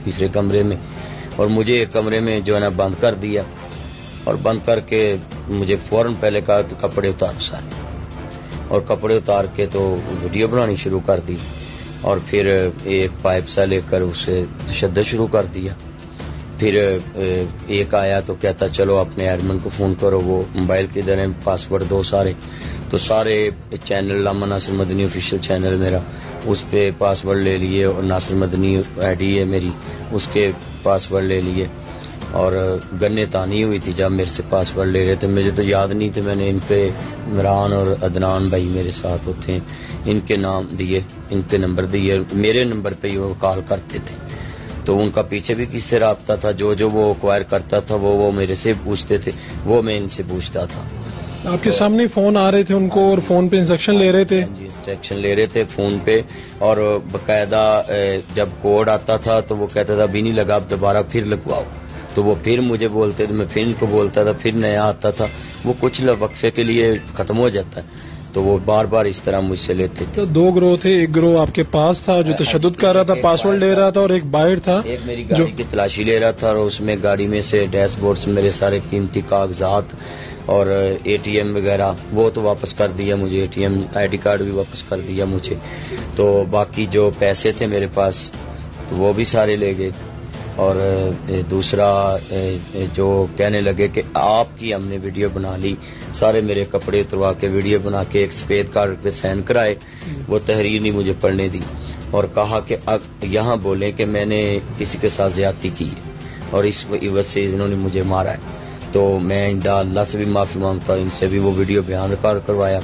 تیسرے کمرے میں، اور مجھے ایک کمرے میں جو ہے نا بند کر دیا، اور بند کر کے مجھے فوراً پہلے کہا کہ کپڑے اتار سارے، اور کپڑے اتار کے تو ویڈیو بنانی شروع کر دی، اور پھر ایک پائپ سا لے کر اسے تشدد شروع کر دیا۔ پھر ایک آیا تو کہتا چلو اپنے ایڈمن کو فون کرو، وہ موبائل کے ادھر پاسورڈ دو سارے، تو سارے چینل علامہ ناصر مدنی آفیشیل چینل میرا، اس پہ پاسورڈ لے لیے، اور ناصر مدنی آئی ڈی ہے میری، اس کے پاسورڈ لے لیے، اور گنے تانی ہوئی تھی جب میرے سے پاسورڈ لے رہے تھے، مجھے تو یاد نہیں تھے، میں نے ان پہ عمران اور عدنان بھائی میرے ساتھ ہوتے ہیں، ان کے نام دیے، ان کے نمبر دیے، میرے نمبر پہ ہی وہ کال کرتے تھے، تو ان کا پیچھے بھی کس سے رابطہ تھا، جو وہ ایکوائر کرتا تھا وہ میرے سے پوچھتے تھے، وہ میں ان سے پوچھتا تھا۔ آپ کے سامنے فون آ رہے تھے ان کو، اور فون پہ انسٹرکشن لے رہے تھے؟ جی انسٹرکشن لے رہے تھے فون پہ، اور باقاعدہ جب کوڈ آتا تھا تو وہ کہتا تھا ابھی نہیں لگا، اب دوبارہ پھر لگواؤ، تو وہ پھر مجھے بولتے تھے، میں پھر ان کو بولتا تھا، پھر نیا آتا تھا، وہ کچھ وقفے کے لیے ختم ہو جاتا ہے، تو وہ بار بار اس طرح مجھ سے لیتے تھے۔ تو دو گروہ تھے، ایک گروہ آپ کے پاس تھا جو تشدد کر رہا تھا، پاسورڈ لے رہا تھا، اور ایک باہر تھا ایک میری گاڑی کی تلاشی لے رہا تھا، اور اس میں گاڑی میں سے ڈیش بورڈ سے میرے سارے قیمتی کاغذات اور اے ٹی ایم وغیرہ وہ تو واپس کر دیا مجھے، A T M I D card بھی واپس کر دیا مجھے، تو باقی جو پیسے تھے میرے پاس تو وہ بھی سارے لے گئے، اور دوسرا جو کہنے لگے کہ آپ کی ہم نے ویڈیو بنا لی، سارے میرے کپڑے اتروا کے ویڈیو بنا کے ایک سفید کارڈ پہ سائن کرائے، وہ تحریر نہیں مجھے پڑھنے دی، اور کہا کہ اب یہاں بولیں کہ میں نے کسی کے ساتھ زیادتی کی ہے اور اس عوض سے انہوں نے مجھے مارا ہے، تو میں اللہ سے بھی معافی مانگتا ہوں، ان سے بھی وہ ویڈیو بیان ریکارڈ کروایا،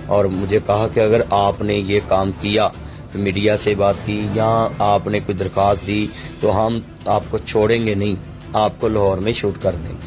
اور مجھے کہا کہ اگر آپ نے یہ کام کیا، میڈیا سے بات کی یا آپ نے کوئی درخواست دی تو ہم آپ کو چھوڑیں گے نہیں، آپ کو لاہور میں شوٹ کر دیں گے۔